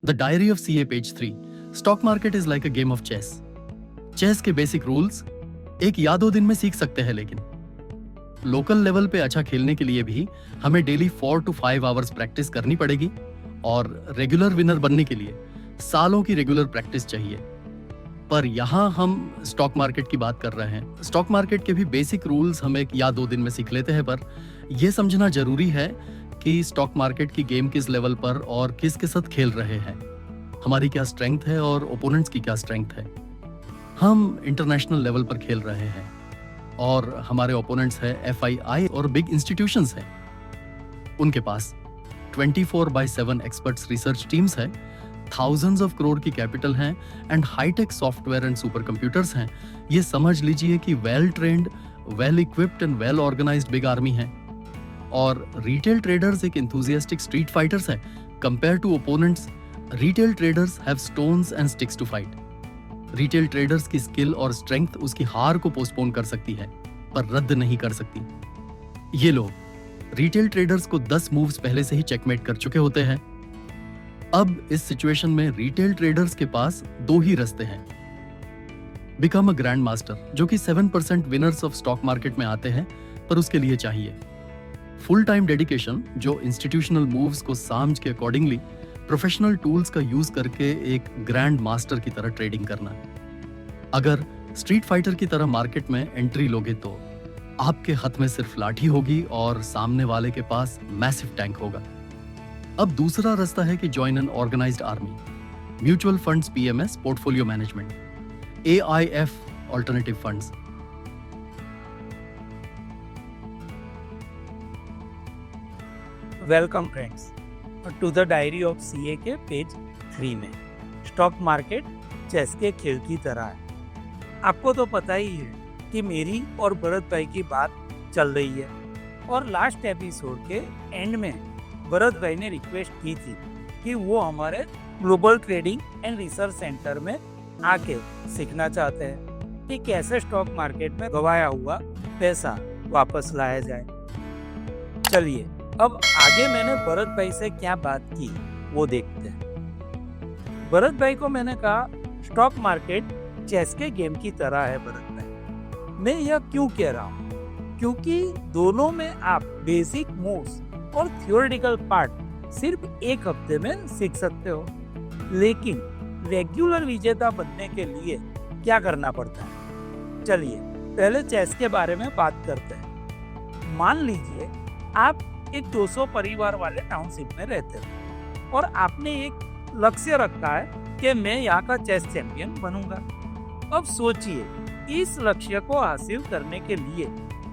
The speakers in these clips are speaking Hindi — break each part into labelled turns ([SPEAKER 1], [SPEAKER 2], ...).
[SPEAKER 1] The diary of CA page 3। Stock market is like a game of chess. Chess के बेसिक रूल्स एक या दो दिन में सीख सकते हैं, लेकिन लोकल लेवल पे अच्छा खेलने के लिए भी हमें डेली 4 to 5 आवर्स प्रैक्टिस करनी पड़ेगी और रेगुलर विनर बनने के लिए सालों की रेगुलर प्रैक्टिस चाहिए। पर यहाँ हम स्टॉक मार्केट की बात कर रहे हैं। स्टॉक मार्केट के भी बेसिक रूल्स हम एक या दो दिन में सीख लेते हैं, पर यह समझना जरूरी है कि स्टॉक मार्केट की गेम किस लेवल पर और किसके साथ खेल रहे हैं, हमारी क्या स्ट्रेंथ है और ओपोनेंट्स की क्या स्ट्रेंथ है। हम इंटरनेशनल लेवल पर खेल रहे हैं और हमारे ओपोनेंट्स है FII और बिग इंस्टीट्यूशंस हैं। उनके पास 24/7 एक्सपर्ट्स रिसर्च टीम्स है, थाउजेंड्स ऑफ करोड़ की कैपिटल हैं and hitech software and super computers हैं। ये समझ लीजिए कि well trained, well equipped and well organised big army है। और रिटेल ट्रेडर्स एक एंथुसियास्टिक स्ट्रीट फाइटर्स है। Compare to opponents, retail traders have stones and sticks to fight. Retail traders की स्किल और स्ट्रेंथ उसकी हार को पोस्टपोन कर सकती है, पर रद्द नहीं कर सकती। ये लोग रिटेल ट्रेडर्स को 10 मूव्स पहले से ही चेकमेट कर चुके होते हैं। अब इस सिचुएशन में रिटेल ट्रेडर्स के पास दो ही रास्ते हैं। बिकम अ ग्रैंड मास्टर, जो कि 7% विनर्स ऑफ स्टॉक मार्केट में आते हैं, पर उसके लिए चाहिए फुल टाइम डेडिकेशन, जो इंस्टीट्यूशनल मूव्स को समझ के अकॉर्डिंगली प्रोफेशनल टूल्स का यूज करके एक ग्रैंड मास्टर की तरह ट्रेडिंग करना। अगर स्ट्रीट फाइटर की तरह मार्केट में एंट्री लोगे तो आपके हाथ में सिर्फ लाठी होगी और सामने वाले के पास मैसिव टैंक होगा। अब दूसरा रास्ता है कि join an organised army, mutual funds PMS, portfolio management, AIF, alternative funds.
[SPEAKER 2] Welcome friends to the diary of CA के पेज 3 में। स्टॉक मार्केट चेस के खेल की तरह है। आपको तो पता ही है कि मेरी और भरत भाई की बात चल रही है और लास्ट एपिसोड के एंड में भरत भाई ने रिक्वेस्ट की थी कि वो हमारे global trading and research centre में आके सीखना चाहते हैं कि कैसे स्टॉक मार्केट में गवाया हुआ पैसा वापस लाया जाए। चलिए अब आगे मैंने भरत भाई से क्या बात की वो देखते हैं। भरत भाई को मैंने कहा स्टॉक मार्केट चेस के गेम की तरह है। भरत भाई, मैं यह क्यों कह रहा हूँ? क्योंकि दोनों में आप बेसिक मूव्स और थियोरेटिकल पार्ट सिर्फ एक हफ्ते में सीख सकते हो, लेकिन रेगुलर विजेता बनने के लिए क्या करना पड़ता है। चलिए पहले चेस के बारे में बात करते हैं। मान लीजिए आप एक 200 परिवार वाले टाउनशिप में रहते हो और आपने एक लक्ष्य रखा है कि मैं यहाँ का चेस चैंपियन बनूंगा। अब सोचिए इस लक्ष्य को हासिल करने के लिए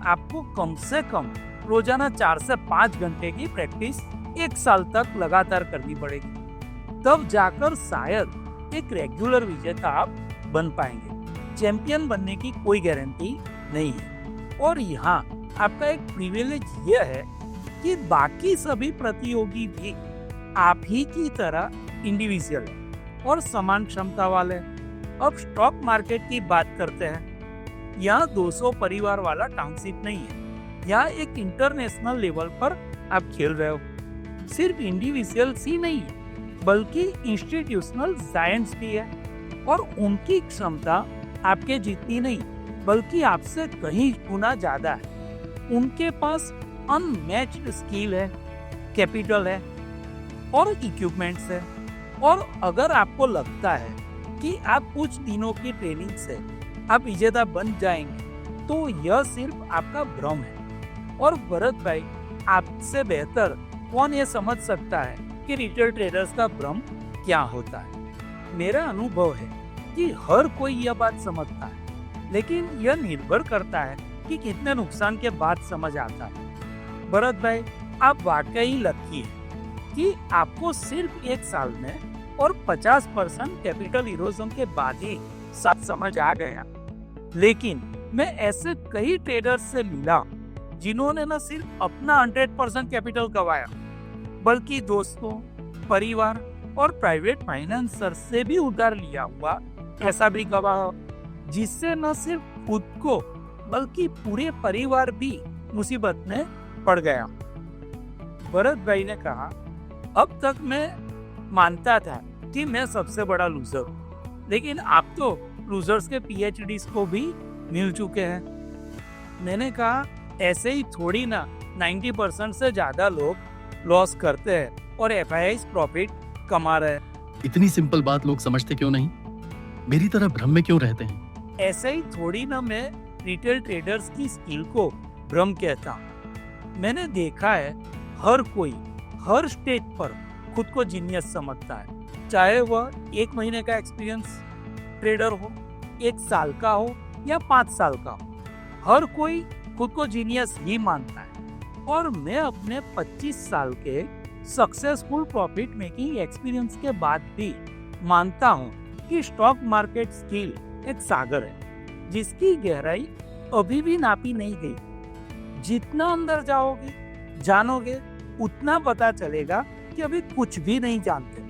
[SPEAKER 2] आपको कम से कम रोजाना 4 से 5 घंटे की प्रैक्टिस 1 साल तक लगातार करनी पड़ेगी। तब जाकर शायद एक रेगुलर विजेता आप बन पाएंगे। चैंपियन बनने की कोई गारंटी नहीं है। और यहाँ आपका एक प्रिविलेज यह है कि बाकी सभी प्रतियोगी भी आप ही की तरह इंडिविजुअल और समान क्षमता वाले। अब स्टॉक मार्केट की बात करते हैं। यहाँ 200 परिवार वाला टाउनशिप नहीं है, यहाँ एक इंटरनेशनल लेवल पर आप खेल रहे हो। सिर्फ इंडिविजुअल्स ही नहीं बल्कि इंस्टीट्यूशनल जायंट्स भी है और उनकी क्षमता आपके जितनी नहीं बल्कि आपसे कहीं गुना ज्यादा है। उनके पास अनमैच्ड स्किल है, कैपिटल है और इक्विपमेंट्स है। और अगर आपको लगता है कि आप कुछ दिनों की ट्रेनिंग से आप विजेता बन जाएंगे तो यह सिर्फ आपका भ्रम है। और भरत भाई आपसे बेहतर कौन ये समझ सकता है कि रिटेल ट्रेडर्स का भ्रम क्या होता है। मेरा अनुभव है कि हर कोई यह बात समझता है, लेकिन यह निर्भर करता है कि कितने नुकसान के बाद समझ आता है। भरत भाई, आप वाकई लकी हैं कि आपको सिर्फ 1 साल में और 50% कैपिटल इरोजन के बाद ही सब समझ आ गया। लेकिन मैं ऐसे कई ट्रेडर्स से मिला जिन्होंने न सिर्फ अपना 100% कैपिटल गंवाया बल्कि दोस्तों, परिवार और प्राइवेट फाइनेंसर से भी उधार लिया हुआ पैसा भी गंवाया, जिससे न सिर्फ खुद को बल्कि पूरे परिवार भी मुसीबत में पड़ गया। भरत भाई ने कहा, अब तक मैं मानता था कि मैं सबसे बड़ा लूजर हूँ, लेकिन आप तो लूजर्स के पीएचडीज को भी मिल चुके हैं। मैंने कहा ऐसे ही थोड़ी ना 90% से ज्यादा लोग लॉस करते हैं और एफआईआई प्रॉफिट कमा रहे हैं।
[SPEAKER 1] इतनी सिंपल बात लोग समझते क्यों नहीं? मेरी तरह भ्रम में क्यों रहते हैं?
[SPEAKER 2] ऐसे ही थोड़ी ना मैं रिटेल ट्रेडर्स की स्किल को भ्रम कहता हूँ। मैंने देखा है हर कोई हर स्टेज पर खुद को जीनियस समझता है, चाहे वह 1 महीने का एक्सपीरियंस ट्रेडर हो, 1 साल का हो या 5 साल का हो। हर कोई खुद को जीनियस ही मानता है और मैं अपने 25 साल के सक्सेसफुल प्रॉफिट मेकिंग एक्सपीरियंस के बाद भी मानता हूँ कि स्टॉक मार्केट स्किल एक सागर है जिसकी गहराई अभी भी नापी नहीं गई। जितना अंदर जाओगे जानोगे उतना पता चलेगा कि अभी कुछ भी नहीं जानते।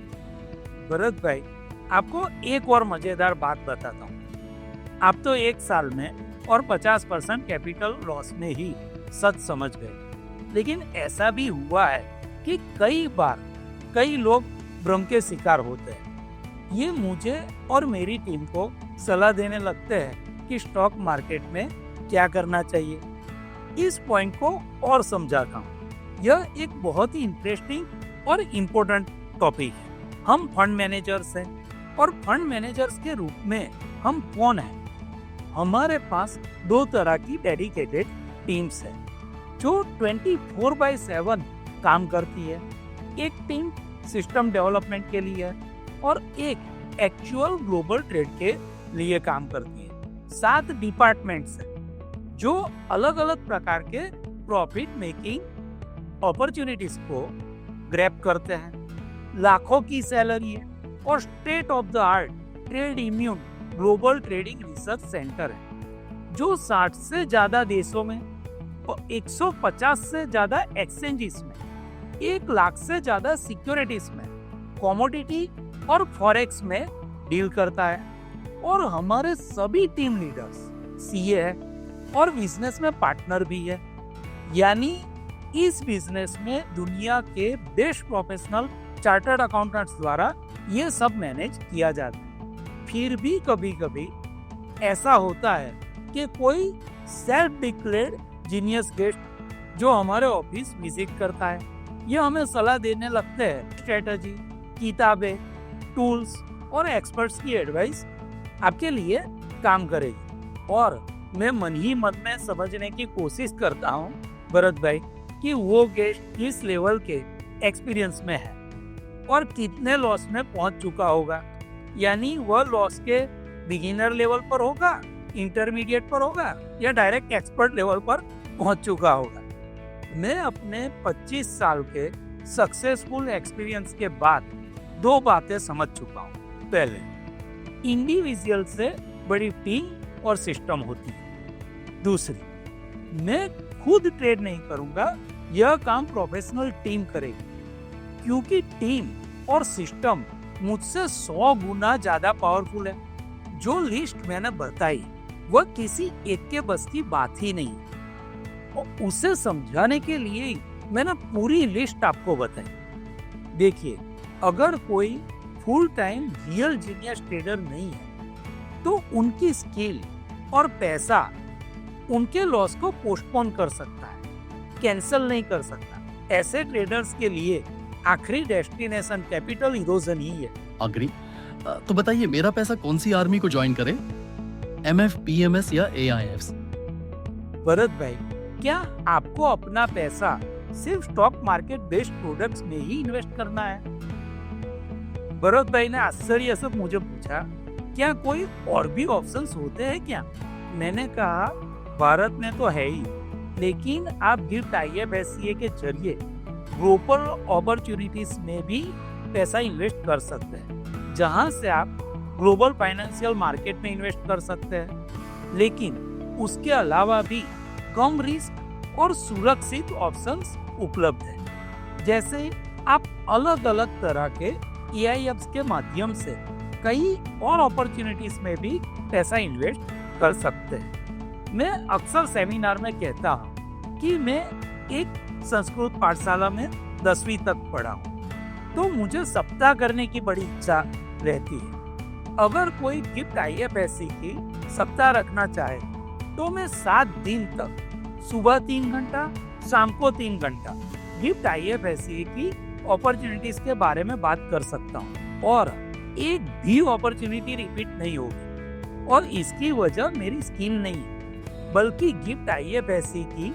[SPEAKER 2] भरत भाई, आपको एक और मजेदार बात बताता हूँ। आप तो 1 साल में और 50% कैपिटल लॉस में ही सच समझ गए, लेकिन ऐसा भी हुआ है कि कई बार कई लोग भ्रम के शिकार होते हैं। ये मुझे और मेरी टीम को सलाह देने लगते हैं कि स्टॉक मार्केट में क्या करना चाहिए। इस पॉइंट को और समझाता हूँ। यह एक बहुत ही इंटरेस्टिंग और इम्पोर्टेंट टॉपिक है। हम फंड मैनेजर्स हैं और फंड मैनेजर्स के रूप में हम कौन हैं? हमारे पास 2 तरह की डेडिकेटेड टीम्स हैं जो 24/7 काम करती है। एक टीम सिस्टम डेवलपमेंट के लिए है और एक एक्चुअल ग्लोबल ट्रेड के लिए काम करती है। 7 डिपार्टमेंट्स हैं जो अलग अलग प्रकार के प्रॉफिट मेकिंग अपॉर्चुनिटीज को ग्रैब करते हैं। लाखों की सैलरी है और state of the art trade immune global trading research centre है जो 60 से ज्यादा देशों में और 150 से ज्यादा एक्सचेंजेस में 1 लाख से ज्यादा सिक्योरिटीज में कमोडिटी और फॉरेक्स में डील करता है। और हमारे सभी टीम लीडर्स सीए है और बिजनेस में पार्टनर भी है, यानी इस बिजनेस में दुनिया के बेस्ट प्रोफेशनल चार्टर्ड अकाउंटेंट्स द्वारा ये सब मैनेज किया जाता है। फिर भी कभी कभी ऐसा होता है कि कोई सेल्फ डिक्लेयर्ड जीनियस गेस्ट जो हमारे ऑफिस विजिट करता है, ये हमें सलाह देने लगते हैं। स्ट्रेटजी, किताबें, टूल्स और एक्सपर्ट्स की एडवाइस आपके लिए काम करेगी। और मैं मन ही मन में समझने की कोशिश करता हूँ भरत भाई कि वो गेस्ट किस लेवल के एक्सपीरियंस में है और कितने लॉस में पहुंच चुका होगा। यानी वह लॉस के बिगिनर लेवल पर होगा, इंटरमीडिएट पर होगा या डायरेक्ट एक्सपर्ट लेवल पर पहुंच चुका होगा। मैं अपने 25 साल के सक्सेसफुल एक्सपीरियंस के बाद 2 बातें समझ चुका हूँ। पहले, इंडिविजुअल से बड़ी टीम और सिस्टम होती है। दूसरी, मैं खुद ट्रेड नहीं करूंगा, यह काम प्रोफेशनल टीम करेगी, क्योंकि टीम और सिस्टम मुझसे 100 गुना ज्यादा पावरफुल है। जो लिस्ट मैंने बताई वह किसी एक के बस की बात ही नहीं, और उसे समझाने के लिए मैंने पूरी लिस्ट आपको बताई। देखिए, अगर कोई full time real genius trader नहीं है तो उनकी स्किल और पैसा उनके लॉस को पोस्टपोन कर सकता है, कैंसिल नहीं कर सकता। ऐसे ट्रेडर्स के लिए आखिरी डेस्टिनेशन कैपिटल इरोजन ही है।
[SPEAKER 1] अग्री। तो बताइए, मेरा पैसा कौन सी आर्मी को ज्वाइन करे? एमएफ, पीएमएस या एआईएफ्स?
[SPEAKER 2] भरत भाई, क्या आपको अपना पैसा सिर्फ स्टॉक मार्केट बेस्ड प्रोडक्ट्स में ही इन्वेस्ट करना है? भरत भाई ने आश्चर्य से मुझे पूछा, क्या कोई और भी ऑप्शंस होते हैं क्या? मैंने कहा, भारत में तो है ही, लेकिन आप गिफ्ट IFSCA के जरिए ग्लोबल अपॉर्चुनिटीज में भी पैसा इन्वेस्ट कर सकते हैं, जहां से आप ग्लोबल फाइनेंशियल मार्केट में इन्वेस्ट कर सकते हैं। लेकिन उसके अलावा भी कम रिस्क और सुरक्षित ऑप्शंस उपलब्ध हैं। जैसे आप अलग अलग तरह के EIFs के माध्यम से कई और अपॉर्चुनिटीज में भी पैसा इन्वेस्ट कर सकते हैं। मैं अक्सर सेमिनार में कहता हूँ कि मैं एक संस्कृत पाठशाला में 10वीं तक पढ़ा हूँ। तो मुझे सप्ताह करने की बड़ी इच्छा रहती है। अगर कोई गिफ्ट IFSC की सप्ताह रखना चाहे तो मैं 7 दिन तक सुबह 3 घंटा, शाम को 3 घंटा गिफ्ट IFSC की अपॉर्चुनिटीज के बारे में बात कर सकता हूँ और एक भी अपॉर्चुनिटी रिपीट नहीं होगी। और इसकी वजह मेरी स्किल नहीं है, बल्कि गिफ्ट IFSC की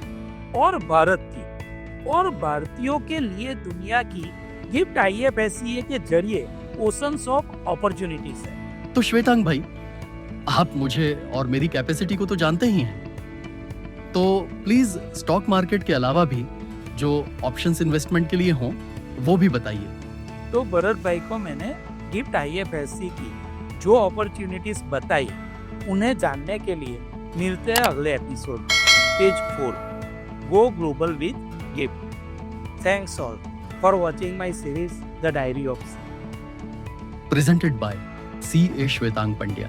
[SPEAKER 2] और भारत की और भारतीयों के लिए दुनिया की गिफ्ट IFSC के जरिए ओशंस ऑफ अपॉर्चुनिटीज है।
[SPEAKER 1] तो श्वेतांग भाई, आप मुझे और मेरी कैपेसिटी को तो जानते ही हैं, तो प्लीज स्टॉक मार्केट के अलावा भी जो ऑप्शंस इन्वेस्टमेंट के लिए हों वो भी बताइए।
[SPEAKER 2] तो भरत भाई को मैंने गिफ्ट IFSC की जो अपॉर्चुनिटीज बताई उन्हें जानने के लिए मिलते हैं अगले episode page 4 go global with gift. Thanks all for watching my series the diary of
[SPEAKER 1] Presented by C.A. Shwetang Pandya.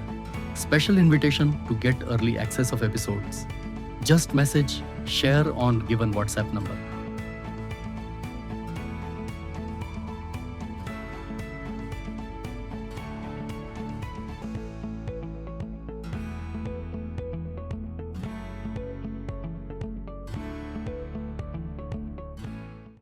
[SPEAKER 1] Special invitation to get early access of episodes. Just message share on given WhatsApp number.